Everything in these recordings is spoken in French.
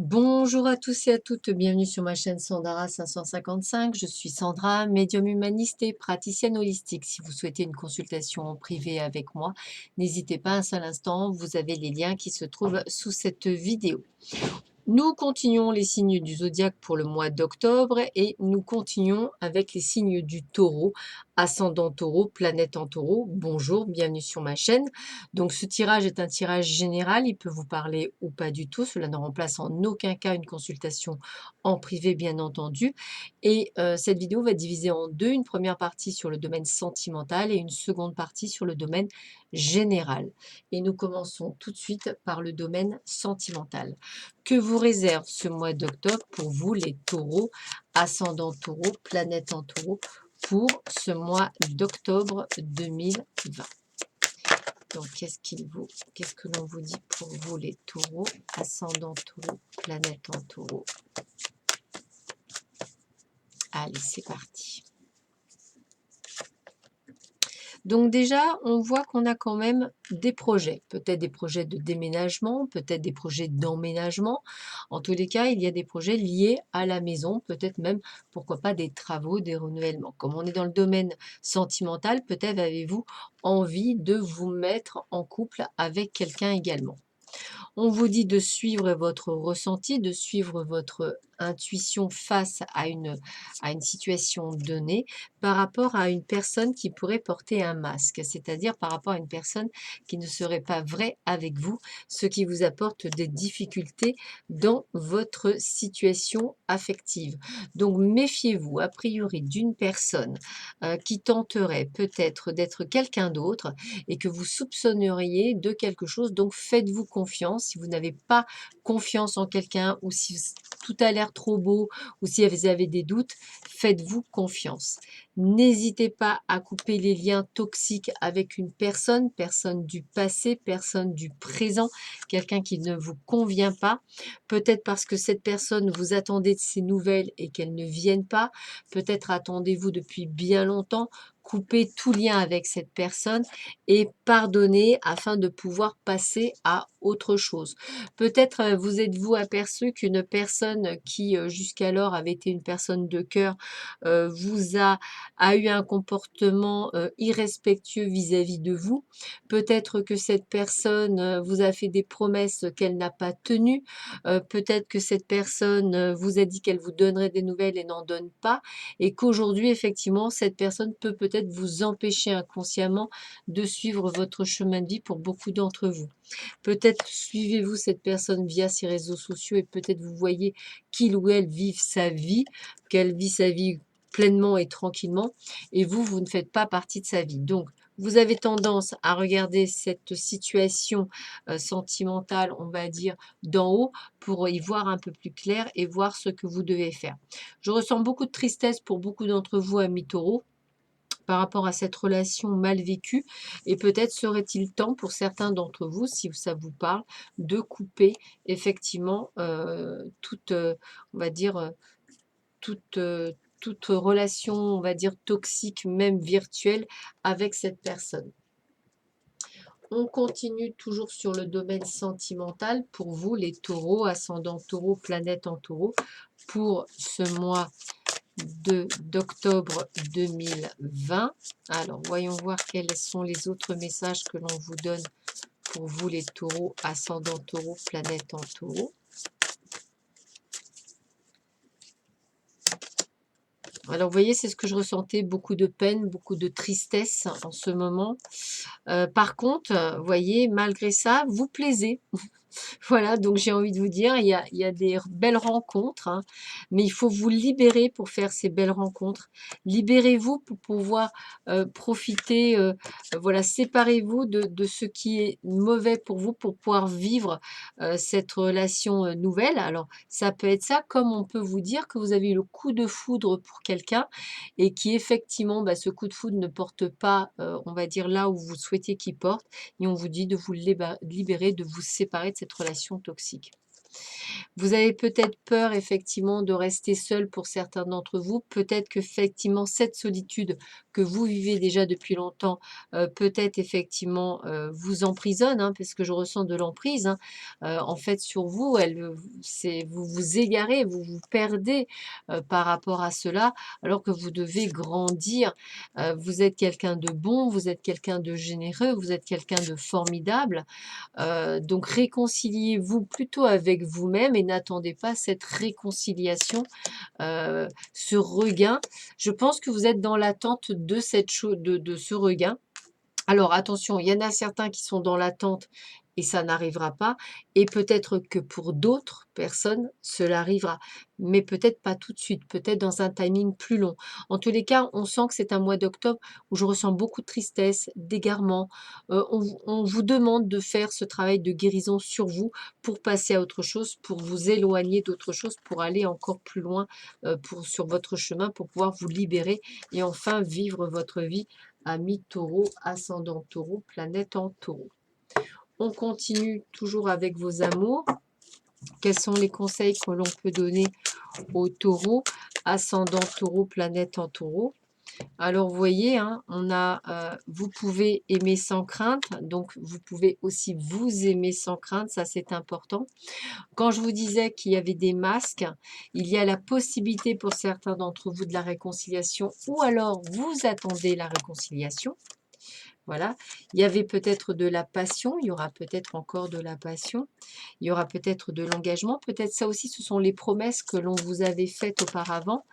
Bonjour à tous et à toutes, bienvenue sur ma chaîne Sandara 555. Je suis Sandra, médium humaniste et praticienne holistique. Si vous souhaitez une consultation en privé avec moi, n'hésitez pas un seul instant, vous avez les liens qui se trouvent sous cette vidéo. Nous continuons les signes du zodiaque pour le mois d'octobre et nous continuons avec les signes du taureau, ascendant taureau, planète en taureau. Bonjour, bienvenue sur ma chaîne. Donc ce tirage est un tirage général, il peut vous parler ou pas du tout. Cela ne remplace en aucun cas une consultation en privé, bien entendu. Et cette vidéo va diviser en deux, une première partie sur le domaine sentimental et une seconde partie sur le domaine général. Et nous commençons tout de suite par le domaine sentimental. Que vous réserve ce mois d'octobre pour vous les taureaux, ascendant taureau, planète en taureau, pour ce mois d'octobre 2020? Donc, qu'est-ce que l'on vous dit pour vous les taureaux, ascendant taureau, planète en taureau? Allez, c'est parti. Donc déjà, on voit qu'on a quand même des projets, peut-être des projets de déménagement, peut-être des projets d'emménagement. En tous les cas, il y a des projets liés à la maison, peut-être même, pourquoi pas, des travaux, des renouvellements. Comme on est dans le domaine sentimental, peut-être avez-vous envie de vous mettre en couple avec quelqu'un également. On vous dit de suivre votre ressenti, de suivre votre intuition face à une situation donnée par rapport à une personne qui pourrait porter un masque, c'est-à-dire par rapport à une personne qui ne serait pas vraie avec vous, ce qui vous apporte des difficultés dans votre situation affective. Donc méfiez-vous a priori d'une personne qui tenterait peut-être d'être quelqu'un d'autre et que vous soupçonneriez de quelque chose. Donc faites-vous confiance. Si vous n'avez pas confiance en quelqu'un ou si tout a l'air trop beau ou si vous avez des doutes, faites-vous confiance. N'hésitez pas à couper les liens toxiques avec une personne, personne du passé, personne du présent, quelqu'un qui ne vous convient pas. Peut-être parce que cette personne, vous attendez de ses nouvelles et qu'elles ne viennent pas. Peut-être attendez-vous depuis bien longtemps. Coupez tout lien avec cette personne et pardonner afin de pouvoir passer à autre chose. Peut-être vous êtes-vous aperçu qu'une personne qui jusqu'alors avait été une personne de cœur a eu un comportement irrespectueux vis-à-vis de vous. Peut-être que cette personne vous a fait des promesses qu'elle n'a pas tenues. Peut-être que cette personne vous a dit qu'elle vous donnerait des nouvelles et n'en donne pas. Et qu'aujourd'hui, effectivement, cette personne peut peut-être vous empêcher inconsciemment de suivre votre chemin de vie pour beaucoup d'entre vous. Peut-être suivez-vous cette personne via ses réseaux sociaux et peut-être vous voyez qu'il ou elle vive sa vie, qu'elle vit sa vie pleinement et tranquillement et vous, vous ne faites pas partie de sa vie. Donc, vous avez tendance à regarder cette situation sentimentale, on va dire, d'en haut pour y voir un peu plus clair et voir ce que vous devez faire. Je ressens beaucoup de tristesse pour beaucoup d'entre vous, amis taureaux, par rapport à cette relation mal vécue et peut-être serait-il temps pour certains d'entre vous, si ça vous parle, de couper effectivement toute, on va dire, toute relation, on va dire, toxique, même virtuelle, avec cette personne. On continue toujours sur le domaine sentimental pour vous, les taureaux, ascendant taureau, planète en taureau, pour ce mois d'octobre 2020. Alors, voyons voir quels sont les autres messages que l'on vous donne pour vous les taureaux, ascendant taureau, planète en taureau. Alors, vous voyez, c'est ce que je ressentais, beaucoup de peine, beaucoup de tristesse en ce moment. Par contre, vous voyez, malgré ça, vous plaisez. Voilà, donc j'ai envie de vous dire, il y a des belles rencontres, hein, mais il faut vous libérer pour faire ces belles rencontres. Libérez-vous pour pouvoir profiter, voilà, séparez-vous de ce qui est mauvais pour vous pour pouvoir vivre cette relation nouvelle. Alors, ça peut être ça, comme on peut vous dire que vous avez eu le coup de foudre pour quelqu'un et qui effectivement, bah, ce coup de foudre ne porte pas, on va dire, là où vous souhaitez qu'il porte et on vous dit de vous libérer, de vous séparer de cette relation toxique. Vous avez peut-être peur effectivement de rester seul pour certains d'entre vous. Peut-être qu'effectivement cette solitude que vous vivez déjà depuis longtemps, peut-être effectivement, vous emprisonne, hein, parce que je ressens de l'emprise, hein, en fait sur vous. Vous vous égarez, vous vous perdez, par rapport à cela, alors que vous devez grandir. Vous êtes quelqu'un de bon, vous êtes quelqu'un de généreux, vous êtes quelqu'un de formidable. Donc réconciliez-vous plutôt avec vous-même et n'attendez pas cette réconciliation, ce regain. Je pense que vous êtes dans l'attente de cette chose, de ce regain. Alors attention, il y en a certains qui sont dans l'attente et ça n'arrivera pas, et peut-être que pour d'autres personnes, cela arrivera, mais peut-être pas tout de suite, peut-être dans un timing plus long. En tous les cas, on sent que c'est un mois d'octobre où je ressens beaucoup de tristesse, d'égarement. On vous demande de faire ce travail de guérison sur vous pour passer à autre chose, pour vous éloigner d'autre chose, pour aller encore plus loin sur votre chemin, pour pouvoir vous libérer et enfin vivre votre vie Amis taureau, ascendant taureau, planète en taureau. On continue toujours avec vos amours. Quels sont les conseils que l'on peut donner aux taureaux, ascendant taureau, planète en taureau? Alors, vous voyez, hein, vous pouvez aimer sans crainte, donc vous pouvez aussi vous aimer sans crainte, ça c'est important. Quand je vous disais qu'il y avait des masques, il y a la possibilité pour certains d'entre vous de la réconciliation, ou alors vous attendez la réconciliation. Voilà, il y avait peut-être de la passion, il y aura peut-être encore de la passion, il y aura peut-être de l'engagement, peut-être ça aussi, ce sont les promesses que l'on vous avait faites auparavant.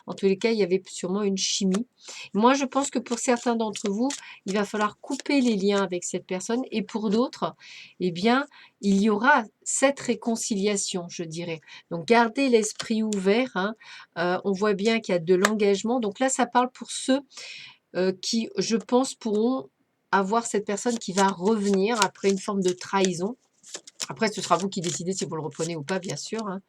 En tous les cas, il y avait sûrement une chimie. Moi, je pense que pour certains d'entre vous, il va falloir couper les liens avec cette personne, et pour d'autres, eh bien, il y aura cette réconciliation, je dirais. Donc, gardez l'esprit ouvert, hein. On voit bien qu'il y a de l'engagement. Donc là, ça parle pour ceux qui, je pense, pourront avoir cette personne qui va revenir après une forme de trahison. Après, ce sera vous qui décidez si vous le reprenez ou pas, bien sûr, hein.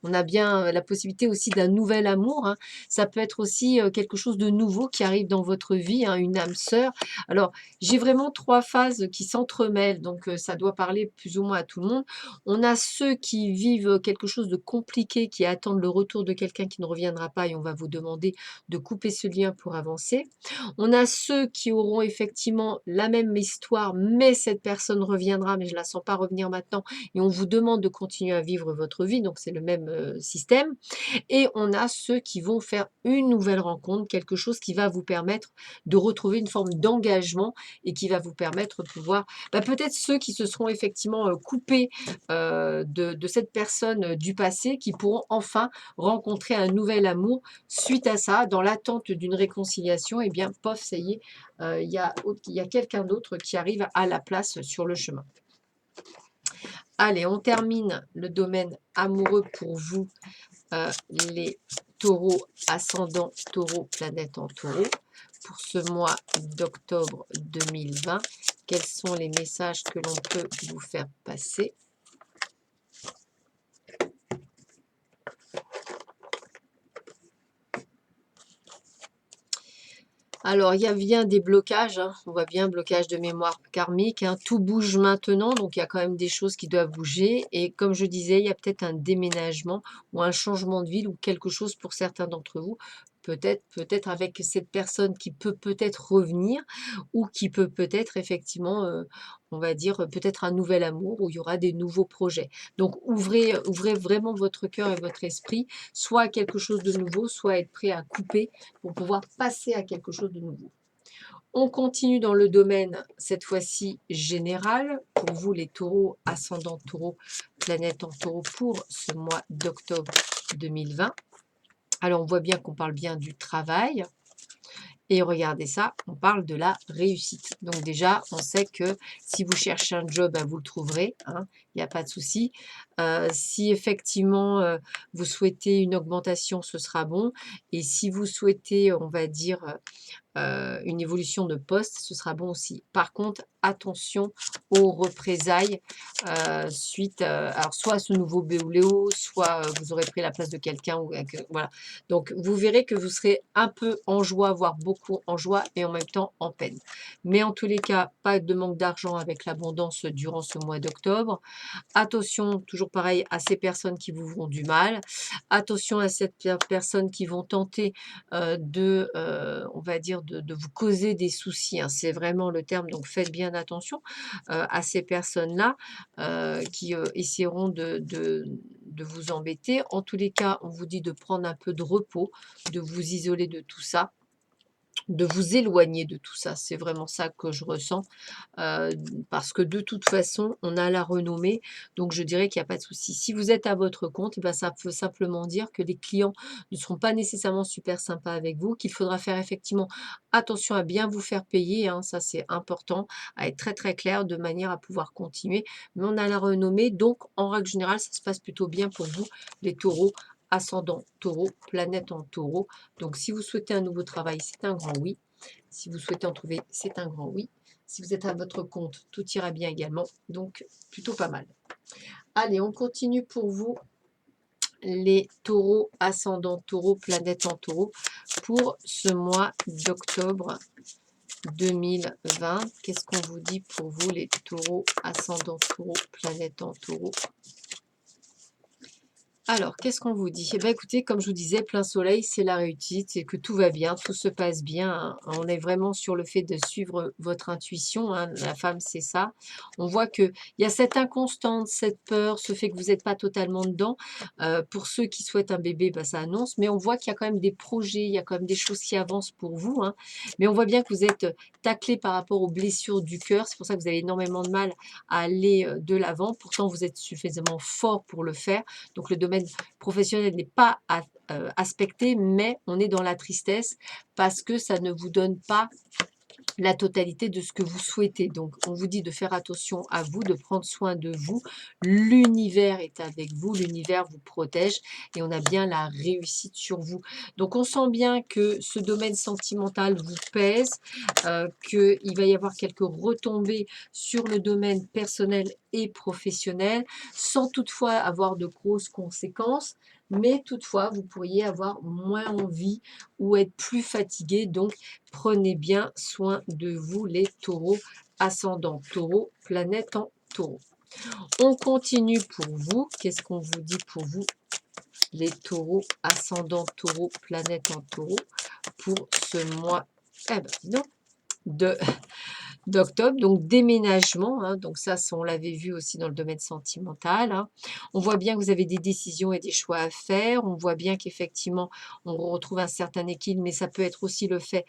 On a bien la possibilité aussi d'un nouvel amour, hein. Ça peut être aussi quelque chose de nouveau qui arrive dans votre vie, hein, une âme sœur. Alors, j'ai vraiment trois phases qui s'entremêlent, donc ça doit parler plus ou moins à tout le monde. On a ceux qui vivent quelque chose de compliqué, qui attendent le retour de quelqu'un qui ne reviendra pas, et on va vous demander de couper ce lien pour avancer. On a ceux qui auront effectivement la même histoire, mais cette personne reviendra, mais je ne la sens pas revenir maintenant, et on vous demande de continuer à vivre votre vie, donc c'est le même système. Et on a ceux qui vont faire une nouvelle rencontre, quelque chose qui va vous permettre de retrouver une forme d'engagement et qui va vous permettre de pouvoir, peut-être ceux qui se seront effectivement coupés de cette personne du passé, qui pourront enfin rencontrer un nouvel amour suite à ça, dans l'attente d'une réconciliation. Et bien, pof, ça y est, il y a quelqu'un d'autre qui arrive à la place sur le chemin. Allez, on termine le domaine amoureux pour vous, les taureaux, ascendant taureau, planète en taureau, pour ce mois d'octobre 2020. Quels sont les messages que l'on peut vous faire passer? Alors, il y a bien des blocages, hein. On voit bien blocage de mémoire karmique, hein. Tout bouge maintenant, donc il y a quand même des choses qui doivent bouger. Et comme je disais, il y a peut-être un déménagement ou un changement de ville ou quelque chose pour certains d'entre vous. Peut-être avec cette personne qui peut peut-être revenir, ou qui peut peut-être effectivement, on va dire, peut-être un nouvel amour où il y aura des nouveaux projets. Donc ouvrez vraiment votre cœur et votre esprit, soit à quelque chose de nouveau, soit à être prêt à couper pour pouvoir passer à quelque chose de nouveau. On continue dans le domaine, cette fois-ci général, pour vous les taureaux, ascendant taureau, planète en taureau, pour ce mois d'octobre 2020. Alors, on voit bien qu'on parle bien du travail. Et regardez ça, on parle de la réussite. Donc déjà, on sait que si vous cherchez un job, vous le trouverez, hein, il n'y a pas de souci. Si effectivement, vous souhaitez une augmentation, ce sera bon. Et si vous souhaitez, on va dire, une évolution de poste, ce sera bon aussi. Par contre, attention aux représailles suite, alors soit à ce nouveau Béoléo, soit vous aurez pris la place de quelqu'un, voilà. Donc vous verrez que vous serez un peu en joie, voire beaucoup en joie, et en même temps en peine. Mais en tous les cas, pas de manque d'argent avec l'abondance durant ce mois d'octobre. Attention, toujours pareil, à ces personnes qui vous font du mal. Attention à ces personnes qui vont tenter on va dire, de vous causer des soucis, hein, c'est vraiment le terme, donc faites bien attention, à ces personnes-là, qui, essaieront de vous embêter. En tous les cas, on vous dit de prendre un peu de repos, de vous isoler de tout ça, de vous éloigner de tout ça. C'est vraiment ça que je ressens, heu, parce que de toute façon, on a la renommée, donc je dirais qu'il y a pas de souci. Si vous êtes à votre compte et bah, ça veut simplement dire que les clients ne seront pas nécessairement super sympas avec vous, qu'il faudra faire effectivement attention à bien vous faire payer, hein, ça c'est important, à être très, très clair de manière à pouvoir continuer. Mais on a la renommée, donc en règle générale, ça se passe plutôt bien pour vous, les taureaux, ascendant taureau, planète en taureau. Donc si vous souhaitez un nouveau travail, c'est un grand oui. Si vous souhaitez en trouver, c'est un grand oui. Si vous êtes à votre compte, tout ira bien également. Donc, plutôt pas mal. Allez, on continue pour vous, les taureaux, ascendant taureau, planète en taureau, pour ce mois d'octobre 2020. Qu'est-ce qu'on vous dit pour vous, les taureaux, ascendant taureau, planète en taureau? Alors, qu'est-ce qu'on vous dit? Eh bien, écoutez, comme je vous disais, plein soleil, c'est la réussite, c'est que tout va bien, tout se passe bien, hein. On est vraiment sur le fait de suivre votre intuition, hein. La femme, c'est ça. On voit qu'il y a cette inconstante, cette peur, ce fait que vous n'êtes pas totalement dedans. Pour ceux qui souhaitent un bébé, bah, ça annonce, mais on voit qu'il y a quand même des projets, il y a quand même des choses qui avancent pour vous, hein. Mais on voit bien que vous êtes taclé par rapport aux blessures du cœur. C'est pour ça que vous avez énormément de mal à aller de l'avant. Pourtant, vous êtes suffisamment fort pour le faire. Donc, le domaine professionnel n'est pas aspecté, mais on est dans la tristesse parce que ça ne vous donne pas la totalité de ce que vous souhaitez. Donc, on vous dit de faire attention à vous, de prendre soin de vous. L'univers est avec vous, l'univers vous protège et on a bien la réussite sur vous. Donc, on sent bien que ce domaine sentimental vous pèse, qu'il va y avoir quelques retombées sur le domaine personnel et professionnel, sans toutefois avoir de grosses conséquences. Mais toutefois, vous pourriez avoir moins envie ou être plus fatigué. Donc, prenez bien soin de vous, les taureaux, ascendant taureau, planète en taureau. On continue pour vous. Qu'est-ce qu'on vous dit pour vous, les taureaux, ascendant taureau, planète en taureau, pour ce mois, eh ben, dis donc, de d'octobre, donc déménagement, hein, donc ça on l'avait vu aussi dans le domaine sentimental, hein. On voit bien que vous avez des décisions et des choix à faire, on voit bien qu'effectivement on retrouve un certain équilibre, mais ça peut être aussi le fait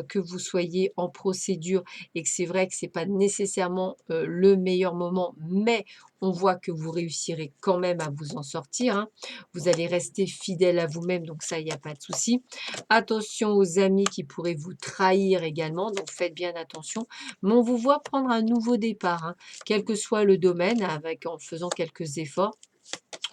que vous soyez en procédure et que c'est vrai que c'est pas nécessairement le meilleur moment, mais on voit que vous réussirez quand même à vous en sortir, hein. Vous allez rester fidèle à vous-même, donc ça, il n'y a pas de souci. Attention aux amis qui pourraient vous trahir également, donc faites bien attention. Mais on vous voit prendre un nouveau départ, hein, quel que soit le domaine, avec, en faisant quelques efforts.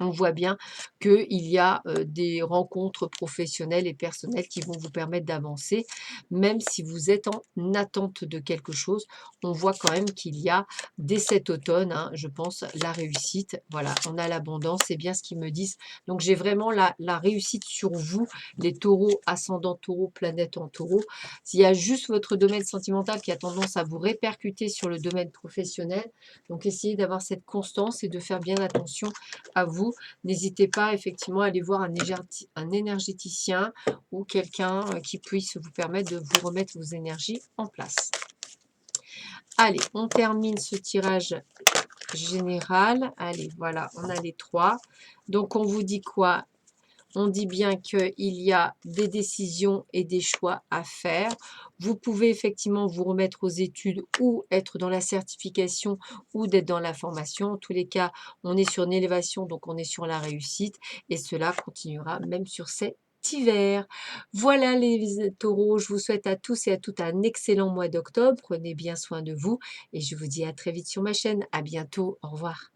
On voit bien qu'il y a des rencontres professionnelles et personnelles qui vont vous permettre d'avancer, même si vous êtes en attente de quelque chose. On voit quand même qu'il y a, dès cet automne, hein, je pense, la réussite. Voilà, on a l'abondance, c'est bien ce qu'ils me disent. Donc, j'ai vraiment la réussite sur vous, les taureaux, ascendant taureau, planète en taureau. S'il y a juste votre domaine sentimental qui a tendance à vous répercuter sur le domaine professionnel, donc essayez d'avoir cette constance et de faire bien attention à vous. N'hésitez pas effectivement à aller voir un énergéticien ou quelqu'un qui puisse vous permettre de vous remettre vos énergies en place. Allez, on termine ce tirage général. Allez, voilà, on a les 3. Donc, on vous dit quoi? On dit bien qu'il y a des décisions et des choix à faire. Vous pouvez effectivement vous remettre aux études ou être dans la certification ou d'être dans la formation. En tous les cas, on est sur une élévation, donc on est sur la réussite et cela continuera même sur cet hiver. Voilà les taureaux, je vous souhaite à tous et à toutes un excellent mois d'octobre. Prenez bien soin de vous et je vous dis à très vite sur ma chaîne. À bientôt, au revoir.